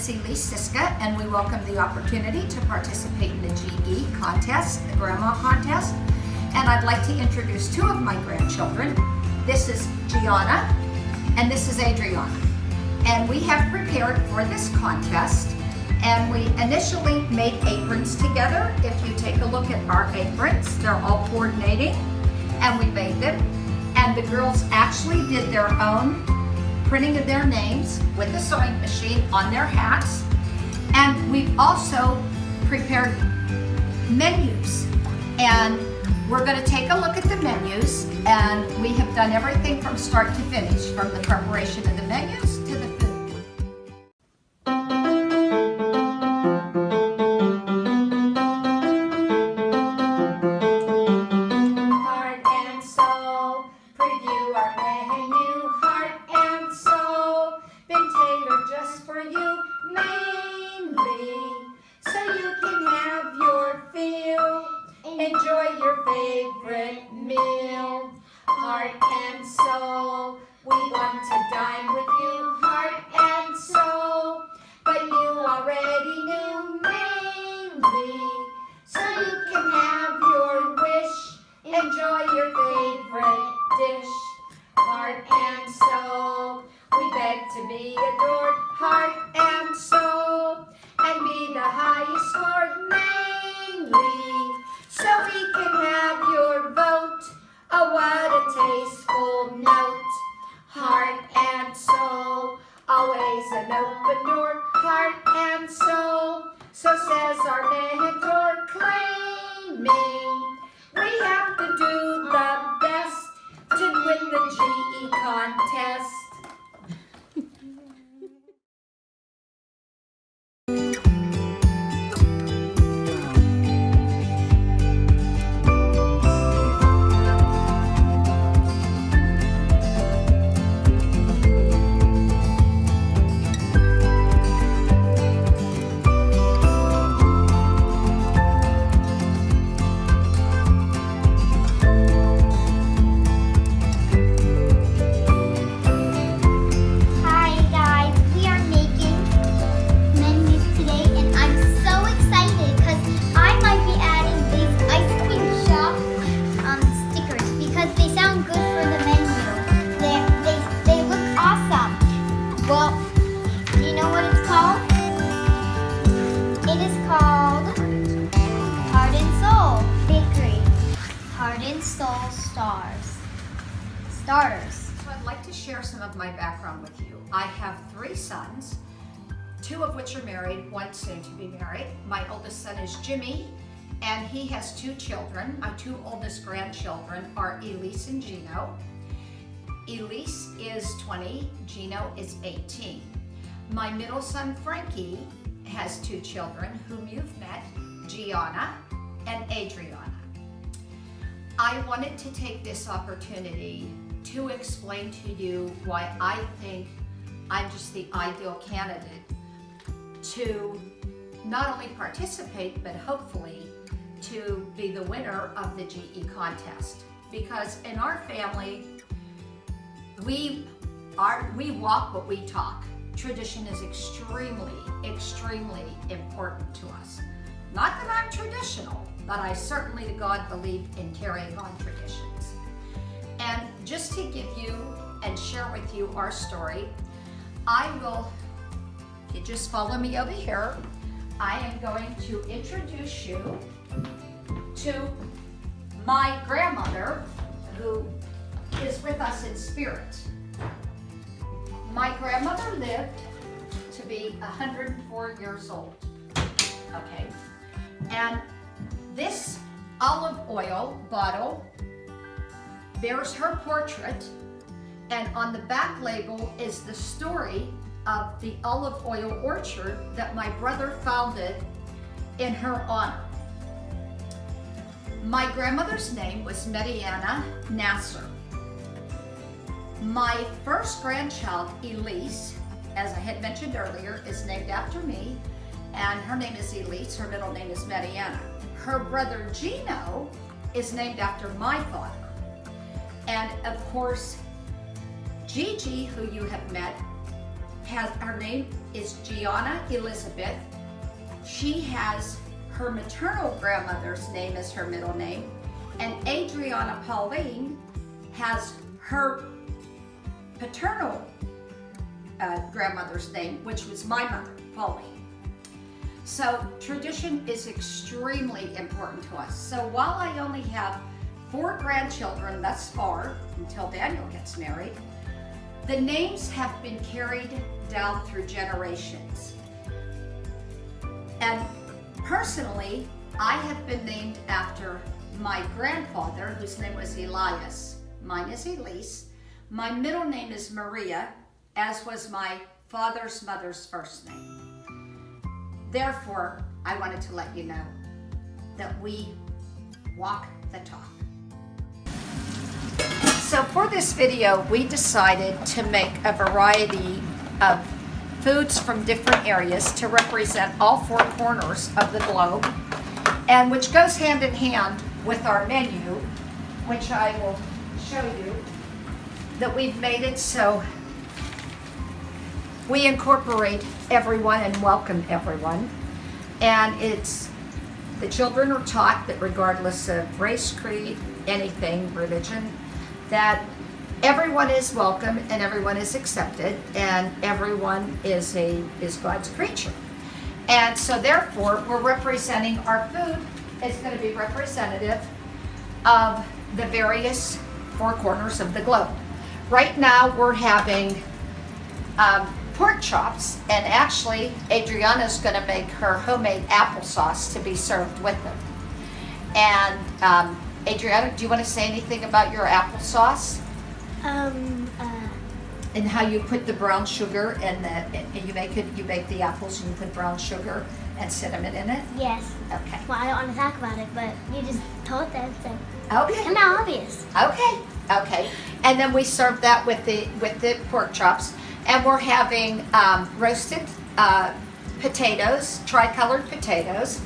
Elise Sisca, and we welcome the opportunity to participate in the GE contest, the Grandma Contest. And I'd like to introduce two of my grandchildren. This is Gianna, and this is Adriana. And we have prepared for this contest, and we initially made aprons together. If you take a look at our aprons, they're all coordinating, and we made them. And the girls actually did their own printing of their names with the sewing machine on their hats. And we've also prepared menus. And we're going to take a look at the menus, and we have done everything from start to finish, from the preparation of the menus to the food. Heart and soul, preview our menu. Heart and soul, been tailored just for you, mainly so you can have your fill. Enjoy your favorite meal. Heart and soul, we want to dine with you. Heart and soul, but you already knew, mainly so you can have your wish. Enjoy your favorite dish. Heart and soul, we beg to be adored. Heart and soul, and be the highest scored, mainly so we can have your vote. Oh, what a tasteful note. Heart and soul, always an open door. Heart and soul, so says our mentor, claiming we have to do the best to win the GE contest. Well, do you know what it's called? It is called Heart and Soul Bakery. Heart and Soul Starters. So I'd like to share some of my background with you. I have 3 sons, 2 of which are married, 1 soon to be married. My oldest son is Jimmy, and he has 2 children. My 2 oldest grandchildren are Elise and Gino. Elise is 20, Gino is 18. My middle son, Frankie, has 2 children whom you've met, Gianna and Adriana. I wanted to take this opportunity to explain to you why I think I'm just the ideal candidate to not only participate, but hopefully to be the winner of the GE contest. Because in our family, we walk what we talk. Tradition is extremely, extremely important to us. Not that I'm traditional, but I certainly, to God, believe in carrying on traditions. And just to give you and share with you our story, if you just follow me over here, I am going to introduce you to my grandmother, who is with us in spirit. My grandmother lived to be 104 years old. Okay. And this olive oil bottle bears her portrait, and on the back label is the story of the olive oil orchard that my brother founded in her honor. My grandmother's name was Mariana Nasser. My first grandchild, Elise, as I had mentioned earlier, is named after me, and her name is Elise, her middle name is Mariana. Her brother Gino is named after my father. And of course, Gigi, who you have met, her name is Gianna Elizabeth. She has her maternal grandmother's name as her middle name, and Adriana Pauline has her paternal grandmother's name, which was my mother, Pauline. So tradition is extremely important to us. So while I only have 4 grandchildren thus far, until Daniel gets married, the names have been carried down through generations. And personally, I have been named after my grandfather, whose name was Elias. Mine is Elise. My middle name is Maria, as was my father's mother's first name. Therefore, I wanted to let you know that we walk the talk. So for this video, we decided to make a variety of foods from different areas to represent all 4 corners of the globe, and which goes hand in hand with our menu, which I will show you, that we've made it so we incorporate everyone and welcome everyone. And the children are taught that regardless of race, creed, anything, religion, that everyone is welcome and everyone is accepted and everyone is God's creature. And so therefore, we're representing, our food is going to be representative of the various 4 corners of the globe. Right now, we're having pork chops, and actually, Adriana's going to make her homemade applesauce to be served with them. And Adriana, do you want to say anything about your applesauce? And how you put the brown sugar and you bake the apples and you put brown sugar and cinnamon in it? Yes. Okay. Well, I don't want to talk about it, but you just told them, so Okay. it's kind of obvious. Okay. And then we serve that with the pork chops, and we're having roasted potatoes, tricolored potatoes,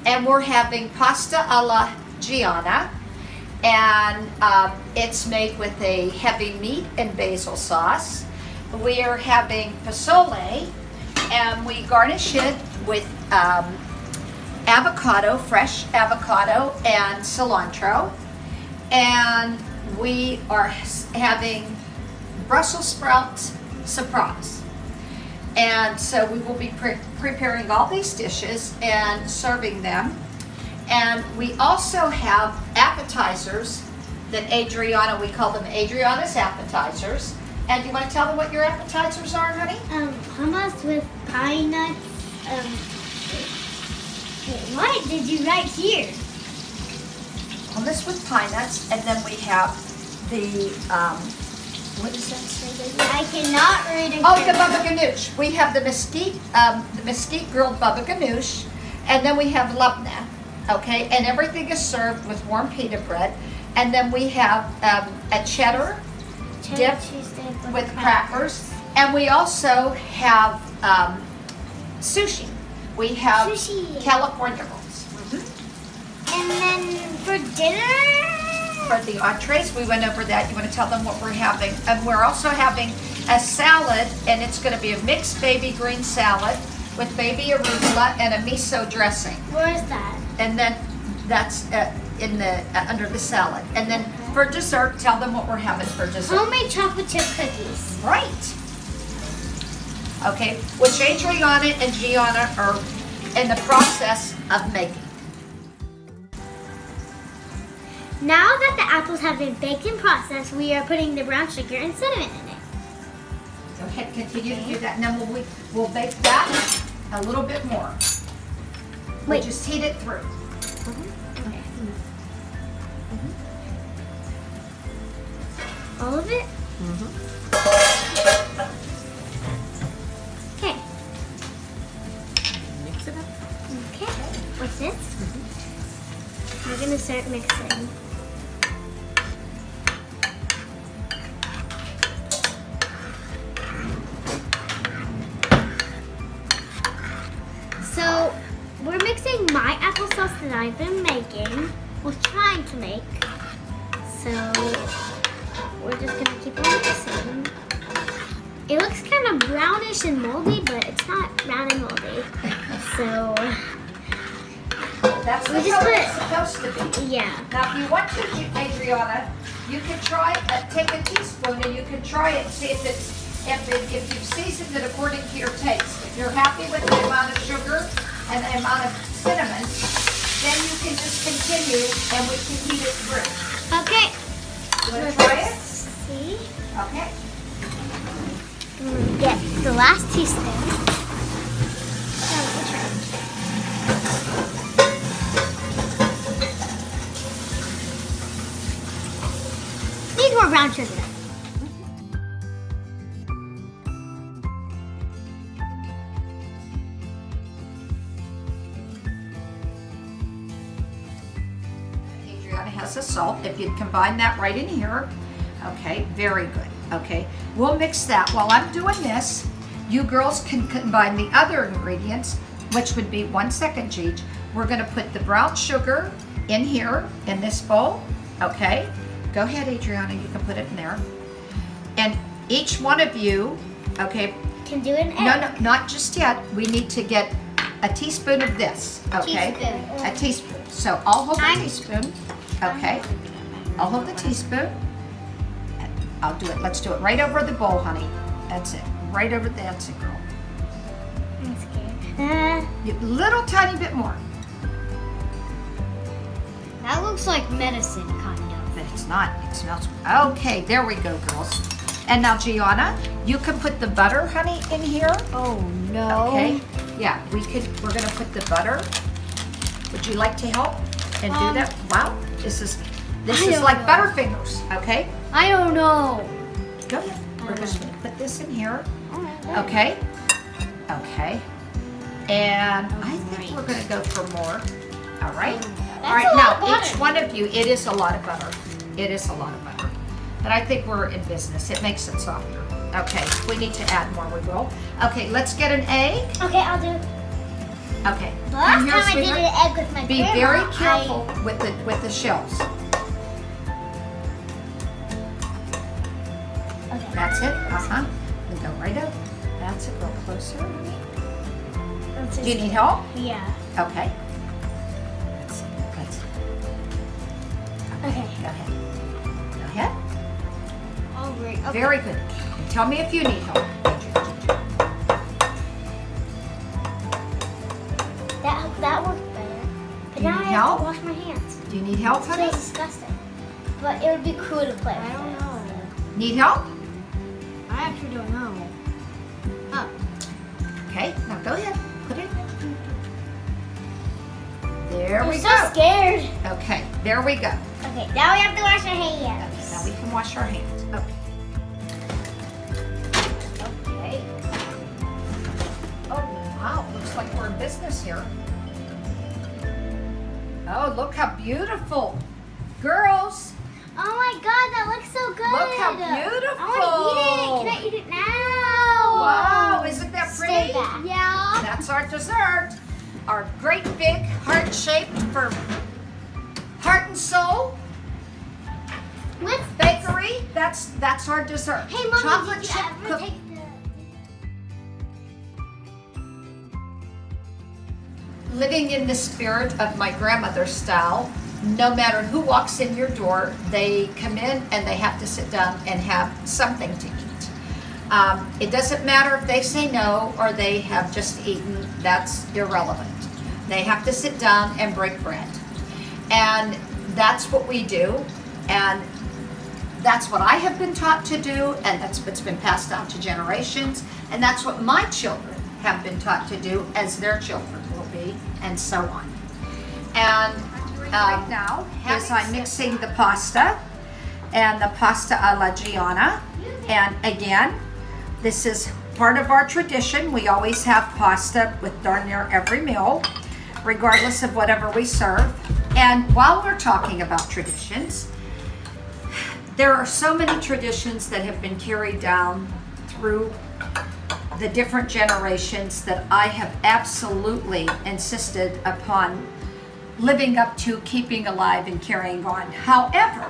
and we're having pasta alla Gianna, and it's made with a heavy meat and basil sauce. We are having pozole, and we garnish it with avocado, fresh avocado, and cilantro. And we are having Brussels sprouts surprise. And so we will be preparing all these dishes and serving them. And we also have appetizers that Adriana, we call them Adriana's appetizers. And do you want to tell them what your appetizers are, honey? Hummus with pine nuts. What did you write here? Hummus with pine nuts, and then we have the, what does that say, baby? I cannot read it. Oh, the baba ganoush. We have the mesquite grilled baba ganoush, and then we have labneh, okay? And everything is served with warm pita bread. And then we have a cheddar dip with crackers. And we also have sushi. We have Sushi. California rolls. And then for dinner? For the entrees, we went over that. You want to tell them what we're having? And we're also having a salad, and it's going to be a mixed baby green salad with baby arugula and a miso dressing. Where is that? And then that's in the under the salad. And then for dessert, tell them what we're having for dessert. Homemade chocolate chip cookies. Right. Okay, which Adriana and Gianna are in the process of making. Now that the apples have been baked and processed, we are putting the brown sugar and cinnamon in it. Go ahead, continue to do that, and then we'll bake that a little bit more. We'll just heat it through. Okay. All of it? Okay. Mix it up. Okay. What's this? We're going to start mixing. So, we're mixing my applesauce that I've been making, well, trying to make. So, we're just going to keep on mixing. It looks kind of brownish and moldy, but it's not brown and moldy. So That's the We just color put- it's supposed to be. yeah. Now, if you want to, Adriana, you can try it. Take a teaspoon and you can try it and see if you've seasoned it according to your taste. If you're happy with the amount of sugar and the amount of cinnamon, then you can just continue and we can heat it through. Okay. You want to try it? See? Okay. I'm gonna get the last teaspoon. Oh, that's right. Need more brown sugar. Adriana has the salt. If you'd combine that right in here. Okay, very good. Okay, we'll mix that. While I'm doing this, you girls can combine the other ingredients, which would be 1 second, Gigi. We're gonna put the brown sugar in here, in this bowl, okay? Go ahead, Adriana, you can put it in there. And each one of you, okay, Can do an egg. no, not just yet. We need to get a teaspoon of this, okay? Teaspoon. A teaspoon. So I'll hold the I'm- teaspoon, okay? I'll hold the teaspoon. I'll do it. Let's do it right over the bowl, honey. That's it. Right over. That's it, girl. I'm scared. Little tiny bit more, That looks like medicine, kind of. but it's not. It smells. Okay, there we go, girls. And now, Gianna, you can put the butter, honey, in here. Oh no. Okay. Yeah, we're gonna put the butter. Would you like to help and do that? Wow, this I is don't like know. Butterfingers. Okay. I don't know. Go ahead. We're just gonna put this in here. Alright. Okay. Okay. And I think we're gonna go for more. All right. All right. a lot Now, of butter. each one of you, it is a lot of butter. It is a lot of butter. But I think we're in business. It makes it softer. Okay. If we need to add more, we will. Okay. Let's get an egg. Okay, I'll do it. Okay. The last Come here, time I did sweetheart. an egg with my Be grandma, very careful with the shells. Okay. That's it. Uh-huh. And go right up. That's it. Go closer. Let's Do you just- need help? Yeah. Okay. Let's Okay. go ahead. Go ahead. All right. Okay. Very good. And tell me if you need help. That worked better. But Do you now need I have help? to wash my hands. Do you need help, It honey? feels disgusting. But it would be cool to play. I don't know. Need help? I actually don't know. Oh. Okay. Now go ahead. Put it. There I'm we so go. scared. Okay. There we go. Okay, now we have to wash our Okay, hands. now we can wash our hands. Okay. Okay. Oh, wow. Looks like we're in business here. Oh, look how beautiful. Girls, Oh my god, that looks so good. look how beautiful. I want to eat it. Can I eat it now? Wow, isn't that pretty? Stay back. Yeah. That's our dessert. Our great big heart shape for heart and soul Let's. bakery. That's our dessert. Hey, Mommy, Chocolate did you chip ever cookie. take the... Living in the spirit of my grandmother's style, no matter who walks in your door, they come in and they have to sit down and have something to eat. It doesn't matter if they say no or they have just eaten, that's irrelevant. They have to sit down and break bread. And that's what we do. And that's what I have been taught to do, and that's what's been passed down to generations. And that's what my children have been taught to do, as their children will be, and so on. And now, as I'm mixing the pasta, and the pasta alla Gianna, and again, this is part of our tradition. We always have pasta with darn near every meal, regardless of whatever we serve. And while we're talking about traditions, there are so many traditions that have been carried down through the different generations that I have absolutely insisted upon living up to, keeping alive, and carrying on. However,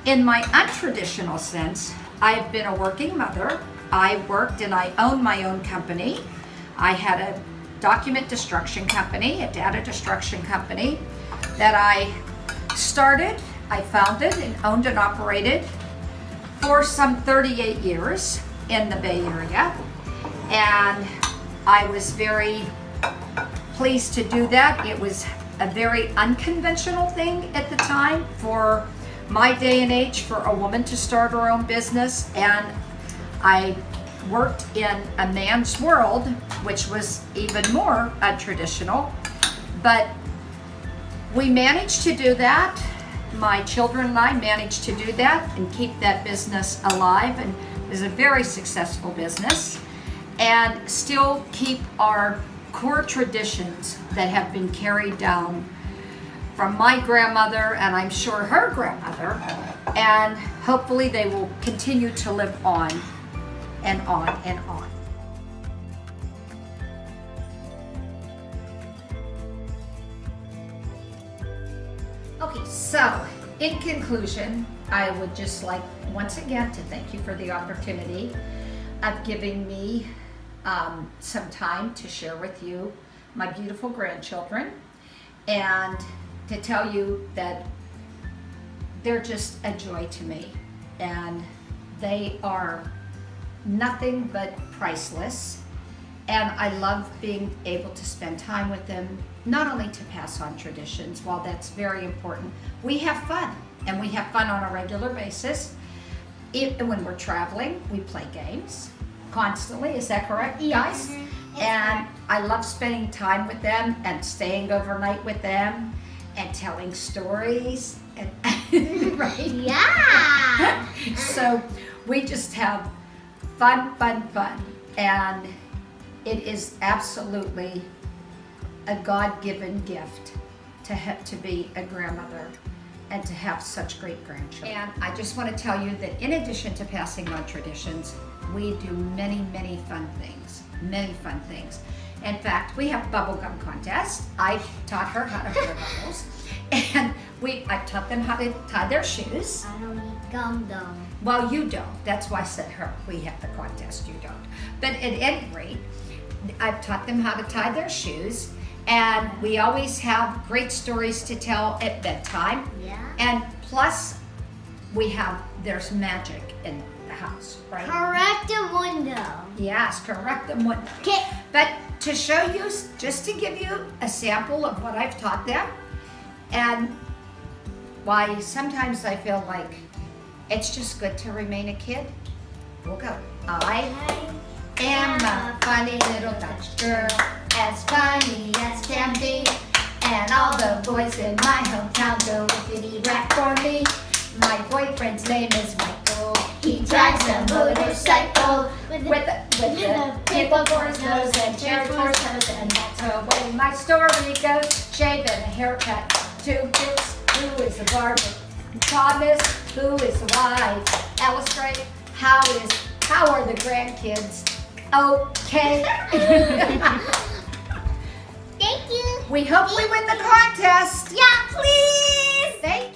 in my untraditional sense, I have been a working mother. I worked and I owned my own company. I had a document destruction company, a data destruction company that I started, I founded and owned and operated for some 38 years in the Bay Area. And I was very pleased to do that. It was a very unconventional thing at the time for my day and age for a woman to start her own business. And I worked in a man's world, which was even more untraditional. But we managed to do that. My children and I managed to do that and keep that business alive, and it was a very successful business, and still keep our core traditions that have been carried down from my grandmother and I'm sure her grandmother, and hopefully they will continue to live on and on and on. Okay, so in conclusion, I would just like once again to thank you for the opportunity of giving me some time to share with you my beautiful grandchildren, and to tell you that they're just a joy to me, and they are nothing but priceless. And I love being able to spend time with them, not only to pass on traditions, while that's very important, we have fun, and we have fun on a regular basis. When we're traveling, we play games constantly, is that correct, guys? And I love spending time with them and staying overnight with them and telling stories, and right? Yeah. So we just have fun, and it is absolutely a God-given gift to be a grandmother and to have such great grandchildren. And I just want to tell you that in addition to passing on traditions, we do many fun things, In fact, we have bubblegum contest. I taught her how to blow bubbles, and I taught them how to tie their shoes. I don't need gum though. Well, you don't. That's why I said we have the contest, you don't. But at any rate, I've taught them how to tie their shoes, and we always have great stories to tell at bedtime. Yeah. And plus, there's magic in the house, right? Correctamundo. Yes, correctamundo. Okay. But to show you, just to give you a sample of what I've taught them, and why sometimes I feel like it's just good to remain a kid, we'll go. I am a funny little Dutch girl, as funny as can be, and all the boys in my hometown go rickety rap for me. My boyfriend's name is Michael. He drives a motorcycle with a pickle for his nose and cherry for his toes, and that's the way my story goes. Shave and a haircut, 2 bits. Who is the barber? Thomas, who is the wife? Alice Gray, how are the grandkids? Okay. Thank you. We hope we win the contest. Yeah, please. Thank